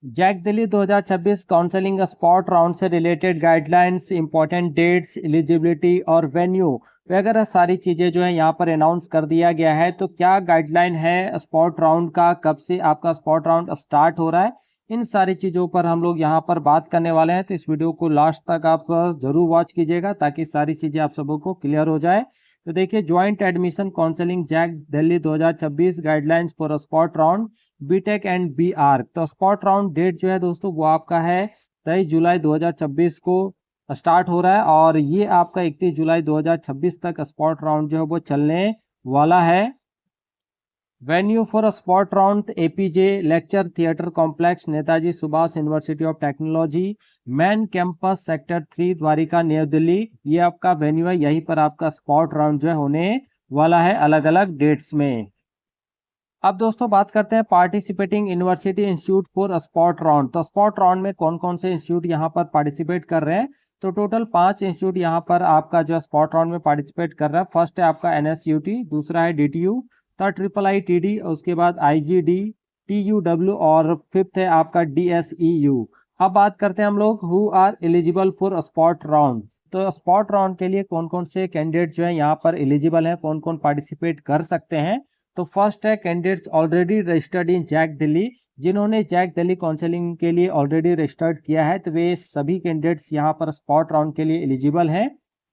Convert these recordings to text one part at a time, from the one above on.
Jack Delhi 2026 counselling spot round से related guidelines, important dates, eligibility और venue वगैरह सारी चीज़ें जो है यहाँ पर अनाउंस कर दिया गया है। तो क्या गाइडलाइन है स्पॉट राउंड का, कब से आपका स्पॉट राउंड स्टार्ट हो रहा है, इन सारी चीज़ों पर हम लोग यहाँ पर बात करने वाले हैं। तो इस वीडियो को लास्ट तक आप ज़रूर वॉच कीजिएगा ताकि सारी चीज़ें आप सबों को क्लियर हो जाए। तो देखिए, joint admission counselling JAC Delhi 2026 guidelines for spot round BTech and B R. तो स्पॉट राउंड डेट जो है दोस्तों वो आपका है 23 जुलाई 2026 को स्टार्ट हो रहा है और ये आपका 31 जुलाई 2026 तक स्पॉट राउंड जो है वो चलने वाला है। Venue for spot round APJ lecture theatre complex, Netaji Subhash University of Technology, main campus, sector 3, Dwarka, New Delhi. ये आपका वेन्यू है, यहीं पर आपका स्पॉट राउंड जो है होने वाला है अलग अलग डेट्स में। अब दोस्तों बात करते हैं participating university institute for spot round. तो स्पॉट राउंड में कौन कौन से इंस्टीट्यूट यहाँ पर पार्टिसिपेट कर रहे हैं। तो टोटल 5 इंस्टीट्यूट यहाँ पर आपका जो स्पॉट राउंड में पार्टिसिपेट कर रहा है। फर्स्ट है आपका एनएसयूटी, दूसरा है डीटीयू, थर्ड ट्रिपल आईटीडी, उसके बाद आईजीडी, टीयूडब्ल्यू और फिफ्थ है आपका डीएसईयू। अब बात करते हैं हम लोग who are eligible for spot round. तो स्पॉट राउंड के लिए कौन कौन से कैंडिडेट जो है यहाँ पर एलिजिबल हैं, कौन कौन पार्टिसिपेट कर सकते हैं। तो फर्स्ट है candidates already registered in JAC Delhi, जिन्होंने जैक दिल्ली काउंसलिंग के लिए ऑलरेडी रजिस्टर्ड किया है तो वे सभी कैंडिडेट्स यहाँ पर स्पॉट राउंड के लिए एलिजिबल हैं।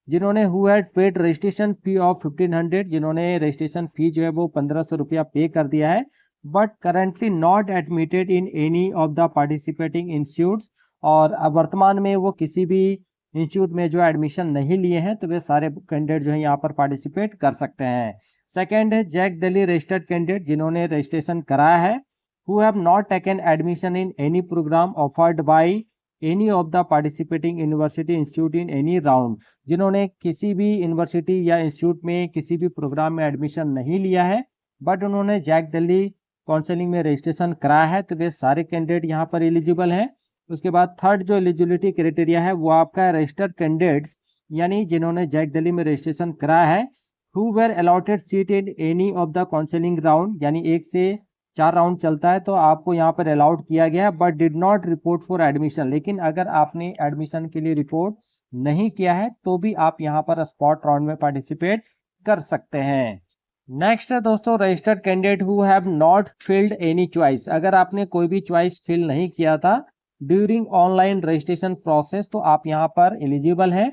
जिन्होंने who had paid registration fee of 1500, जिन्होंने रजिस्ट्रेशन फी जो है वो 1500 रुपया पे कर दिया है, but currently not admitted in any of the participating institutes, और वर्तमान में वो किसी भी इंस्टीट्यूट में जो एडमिशन नहीं लिए हैं तो वे सारे कैंडिडेट जो है यहाँ पर पार्टिसिपेट कर सकते हैं। सेकेंड है जैक दिल्ली रजिस्टर्ड कैंडिडेट, जिन्होंने रजिस्ट्रेशन कराया है, who have not taken admission in any programme offered by any of the participating university institute in any round, जिन्होंने किसी भी यूनिवर्सिटी या इंस्टीट्यूट में किसी भी प्रोग्राम में एडमिशन नहीं लिया है बट उन्होंने जैक दिल्ली काउंसलिंग में रजिस्ट्रेशन कराया है तो वे सारे कैंडिडेट यहाँ पर एलिजिबल हैं। उसके बाद थर्ड जो एलिजिबिलिटी क्राइटेरिया है वो आपका रजिस्टर्ड कैंडिडेट्स, यानी जिन्होंने जैक दिल्ली में रजिस्ट्रेशन कराया है, who were allotted seat in any of the counselling round, यानी 1 से 4 राउंड चलता है तो आपको यहाँ पर अलाउड किया गया है but did not report for admission. लेकिन अगर आपने एडमिशन के लिए रिपोर्ट नहीं किया है तो भी आप यहाँ पर स्पॉट राउंड में पार्टिसिपेट कर सकते हैं। नेक्स्ट है दोस्तों registered candidate who have not filled any choice, अगर आपने कोई भी चॉइस फिल नहीं किया था ड्यूरिंग ऑनलाइन रजिस्ट्रेशन प्रोसेस तो आप यहाँ पर एलिजिबल हैं।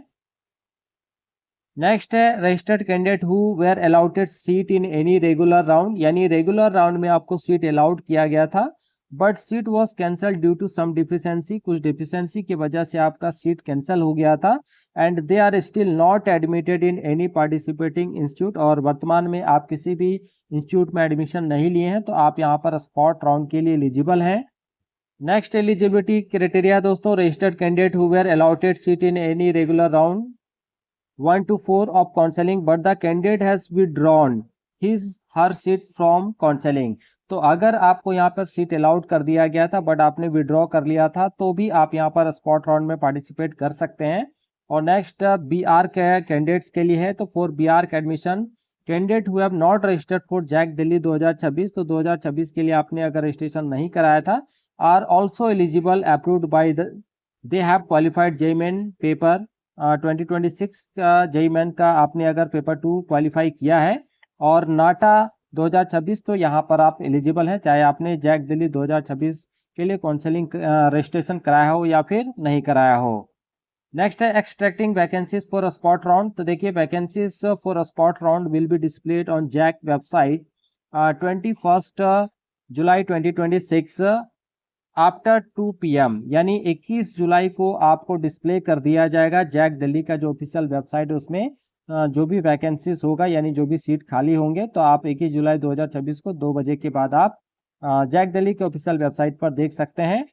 नेक्स्ट है registered candidate who were allotted seat in any regular round, यानी रेगुलर राउंड में आपको सीट अलाउड किया गया था but seat was cancel due to some deficiency, कुछ डिफिशेंसी की वजह से आपका सीट कैंसिल हो गया था and they are still not admitted in any participating institute, और वर्तमान में आप किसी भी इंस्टीट्यूट में एडमिशन नहीं लिए हैं तो आप यहाँ पर स्पॉट राउंड के लिए एलिजिबल हैं। नेक्स्ट एलिजिबिलिटी क्राइटेरिया दोस्तों registered candidate who were allotted seat in any regular round 1 to 4 of counseling but the candidate has withdrawn his her seat from counseling, तो अगर आपको यहाँ पर सीट अलाउड कर दिया गया था बट आपने विड्रॉ कर लिया था तो भी आप यहाँ पर स्पॉट राउंड में पार्टिसिपेट कर सकते हैं। और नेक्स्ट बी आर के कैंडिडेट्स के लिए है, तो फॉर बी आर के admission candidate who have not registered for JAC Delhi 2026, तो 2026 के लिए आपने अगर रजिस्ट्रेशन नहीं कराया था, are also eligible approved by they have qualified JEE Main paper 2026 का जेईई मेन का आपने अगर पेपर 2 क्वालिफाई किया है और नाटा 2026, तो यहाँ पर आप एलिजिबल हैं चाहे आपने जैक दिल्ली 2026 के लिए काउंसलिंग रजिस्ट्रेशन कराया हो या फिर नहीं कराया हो। नेक्स्ट है extracting vacancies for spot round, तो देखिए vacancies for spot round will be displayed on JAC website 21 July 2026 after 2 PM, यानी 21 जुलाई को आपको डिस्प्ले कर दिया जाएगा जैक दिल्ली का जो ऑफिशियल वेबसाइट है उसमें जो भी वैकेंसीज होगा यानी जो भी सीट खाली होंगे तो आप 21 जुलाई 2026 को 2 बजे के बाद आप जैक दिल्ली के ऑफिशियल वेबसाइट पर देख सकते हैं।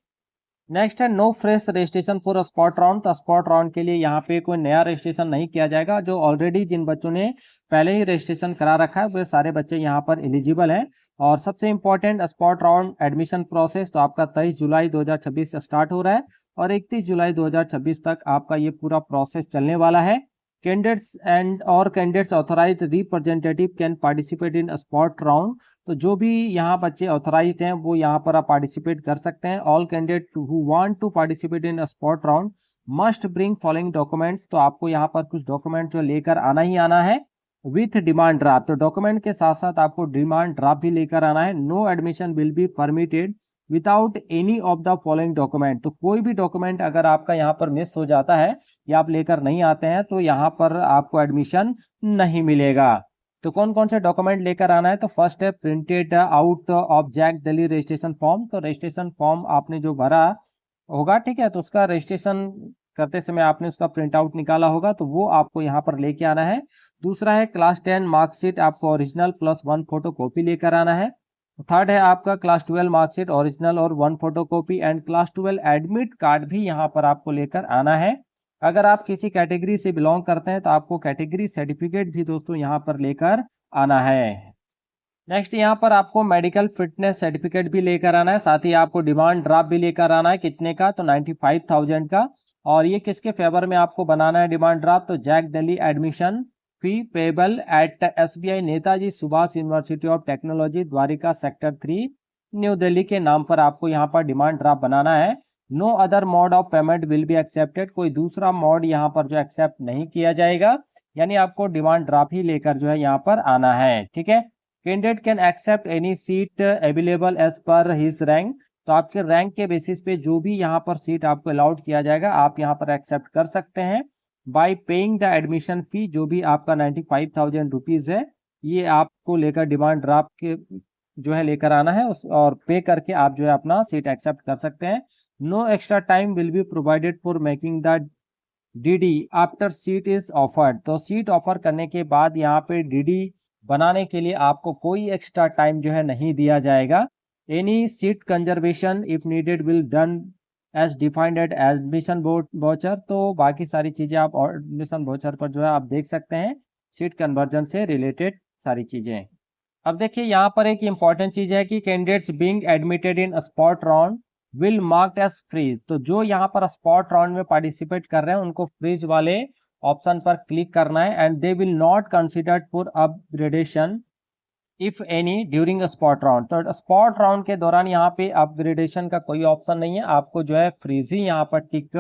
नेक्स्ट है no fresh registration for spot round, तो स्पॉट राउंड के लिए यहाँ पे कोई नया रजिस्ट्रेशन नहीं किया जाएगा, जो ऑलरेडी जिन बच्चों ने पहले ही रजिस्ट्रेशन करा रखा है वे सारे बच्चे यहाँ पर एलिजिबल हैं। और सबसे important spot round admission process तो आपका 23 जुलाई 2026 से स्टार्ट हो रहा है और 31 जुलाई 2026 तक आपका ये पूरा प्रोसेस चलने वाला है। कैंडिडेट्स एंड और candidates authorised representative can participate in spot round. तो जो भी यहाँ बच्चे ऑथराइज्ड हैं वो यहाँ पर आप पार्टिसिपेट कर सकते हैं। All candidate who want to participate in spot round must bring following documents. तो आपको यहाँ पर कुछ डॉक्यूमेंट जो लेकर आना ही आना है विथ डिमांड ड्राफ्ट। तो डॉक्यूमेंट के साथ साथ आपको डिमांड ड्राफ्ट भी लेकर आना है। No admission will be permitted without any of the following document. तो कोई भी डॉक्यूमेंट अगर आपका यहाँ पर मिस हो जाता है या आप लेकर नहीं आते हैं तो यहाँ पर आपको एडमिशन नहीं मिलेगा। तो कौन कौन से डॉक्यूमेंट लेकर आना है? तो फर्स्ट है printed out of JAC Delhi registration form. तो रजिस्ट्रेशन फॉर्म आपने जो भरा होगा, ठीक है, तो उसका रजिस्ट्रेशन करते समय आपने उसका प्रिंट आउट निकाला होगा, तो वो आपको यहाँ पर लेके आना है। दूसरा है क्लास 10 मार्कशीट आपको ओरिजिनल प्लस 1 फोटो कॉपी लेकर आना है। थर्ड है आपका क्लास 12 मार्कशीट ओरिजिनल और 1 photo copy and class 12 admit card भी यहाँ पर आपको लेकर आना है। अगर आप किसी कैटेगरी से बिलोंग करते हैं तो आपको कैटेगरी सर्टिफिकेट भी दोस्तों यहाँ पर लेकर आना है। नेक्स्ट यहाँ पर आपको मेडिकल फिटनेस सर्टिफिकेट भी लेकर आना है। साथ ही आपको डिमांड ड्राफ्ट भी लेकर आना है। कितने का? तो 95,000 का। और ये किसके फेवर में आपको बनाना है डिमांड ड्राफ्ट? तो JAC Delhi admission fee payable at SBI Netaji Subhash University of Technology Dwarka sector 3 New Delhi के नाम पर आपको यहाँ पर डिमांड ड्राफ्ट बनाना है। No other mode of payment will be accepted. कोई दूसरा मोड यहाँ पर जो एक्सेप्ट नहीं किया जाएगा, यानी आपको डिमांड ड्राफ्ट ही लेकर जो है यहाँ पर आना है। ठीक है। Candidate can accept any seat available as per his rank. तो आपके रैंक के बेसिस पे जो भी यहाँ पर सीट आपको अलाउड किया जाएगा आप यहाँ पर एक्सेप्ट कर सकते हैं bye paying the admission fee. जो भी आपका 95,000 रुपीज है ये आपको लेकर डिमांड ड्राफ्ट के जो है लेकर आना है उस और पे करके आप जो है अपना सीट एक्सेप्ट कर सकते हैं। No extra time will be provided for making the DD after seat is offered. तो सीट ऑफर करने के बाद यहाँ पे डीडी बनाने के लिए आपको कोई एक्स्ट्रा टाइम जो है नहीं दिया जाएगा। Any seat conservation if needed will done as defined at admission voucher. तो बाकी सारी चीजें आप एडमिशन वाउचर पर जो है आप देख सकते हैं, सीट कन्वर्जन से रिलेटेड सारी चीजें। अब देखिए यहाँ पर एक इंपॉर्टेंट चीज है कि candidates being admitted in spot round will marked as freeze. तो जो यहाँ पर स्पॉट राउंड में पार्टिसिपेट कर रहे हैं उनको फ्रीज वाले ऑप्शन पर क्लिक करना है and they will not considered for upgradation if any during spot round. तो स्पॉट राउंड के दौरान यहाँ पे अपग्रेडेशन का कोई ऑप्शन नहीं है, आपको जो है फ्रीज ही यहाँ पर टिक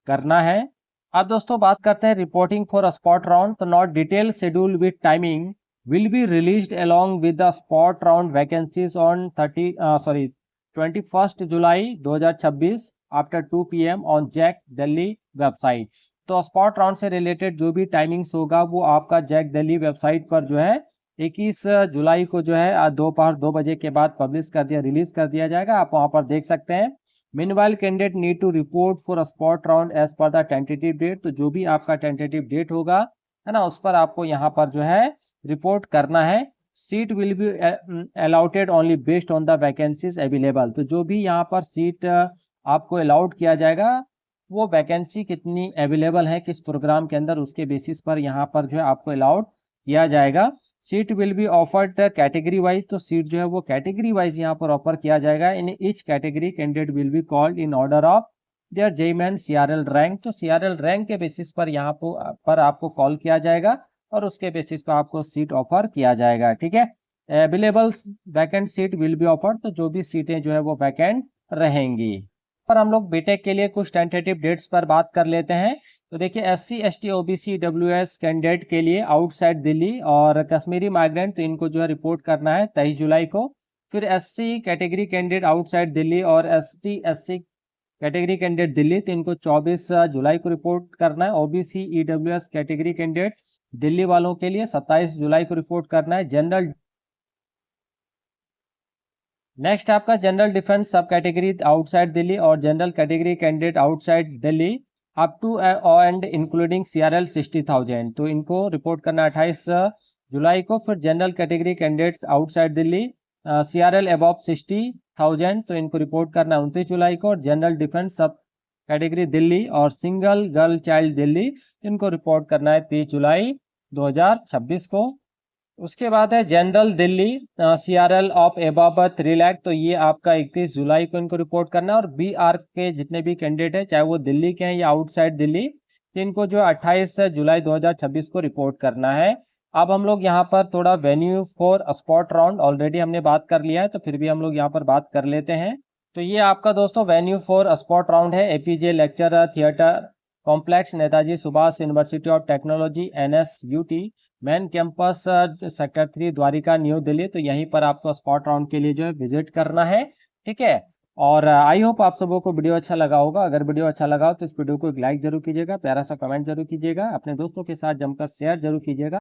करना है। अब दोस्तों बात करते हैं रिपोर्टिंग फॉर स्पॉट राउंड। तो not detail schedule with timing will be released along with the spot round vacancies on 21st July 2026 after 2 PM on JAC Delhi website. तो स्पॉट राउंड से रिलेटेड जो भी टाइमिंग्स होगा वो आपका जैक दिल्ली वेबसाइट पर जो है 21 जुलाई को जो है दोपहर 2 बजे के बाद रिलीज कर दिया जाएगा। आप वहां पर देख सकते हैं। Meanwhile candidate need to report for spot round as per the tentative date. तो जो भी आपका टेंटेटिव डेट होगा है ना, उस पर आपको यहाँ पर जो है रिपोर्ट करना है। Seat will be allotted only based on the vacancies available. तो जो भी यहाँ पर सीट आपको अलाउड किया जाएगा वो वैकेंसी कितनी अवेलेबल है किस प्रोग्राम के अंदर, उसके बेसिस पर यहाँ पर जो है आपको अलाउड किया जाएगा। Seat will be offered category wise. तो सीट जो है वो कैटेगरी वाइज यहाँ पर ऑफर किया जाएगा। In each category candidate will be called in order of their JEE CRL rank. तो CRL रैंक के बेसिस पर यहाँ पर आपको कॉल किया जाएगा और उसके बेसिस पर आपको सीट ऑफर किया जाएगा। ठीक है। Available vacant seat will be offered. तो जो भी सीटें जो है वो वैकेंट रहेंगी। पर हम लोग बीटेक के लिए कुछ टेंटेटिव डेट्स पर बात कर लेते हैं। तो देखिए SC ST OBC WS candidate के लिए आउटसाइड दिल्ली और कश्मीरी माइग्रेंट, तो इनको जो है रिपोर्ट करना है 23 जुलाई को। फिर SC category candidate outside Delhi और ST SC category candidate Delhi, तो इनको 24 जुलाई को रिपोर्ट करना है। OBC EWS category candidate Delhi वालों के लिए 27 जुलाई को रिपोर्ट करना है। जनरल नेक्स्ट आपका general defence sub category outside Delhi और general category candidate outside Delhi up to and including CRL 60,000, तो इनको रिपोर्ट करना 28 जुलाई को। फिर general category candidates outside Delhi CRL above 60,000, तो इनको रिपोर्ट करना 29 जुलाई को। और general defence sub category Delhi और सिंगल गर्ल चाइल्ड दिल्ली, इनको रिपोर्ट करना है 30 जुलाई 2026 को। उसके बाद है general Delhi CRL of above 3 lakh, तो ये आपका 31 जुलाई को इनको रिपोर्ट करना है। और BR के जितने भी कैंडिडेट है चाहे वो दिल्ली के हैं या आउटसाइड दिल्ली, तो इनको जो 28 जुलाई 2026 को रिपोर्ट करना है। अब हम लोग यहाँ पर थोड़ा venue for spot round already हमने बात कर लिया है, तो फिर भी हम लोग यहाँ पर बात कर लेते हैं। तो ये आपका दोस्तों वेन्यू फॉर स्पॉट राउंड है APJ lecture theatre complex, Netaji Subhash University of Technology NSUT, main campus sector 3 Dwarka New Delhi. तो यहीं पर आपको स्पॉट राउंड के लिए जो है विजिट करना है, ठीक है। और आई होप आप सबों को वीडियो अच्छा लगा होगा। अगर वीडियो अच्छा लगा हो तो इस वीडियो को एक लाइक जरूर कीजिएगा, प्यारा सा कमेंट जरूर कीजिएगा, अपने दोस्तों के साथ जमकर शेयर जरूर कीजिएगा।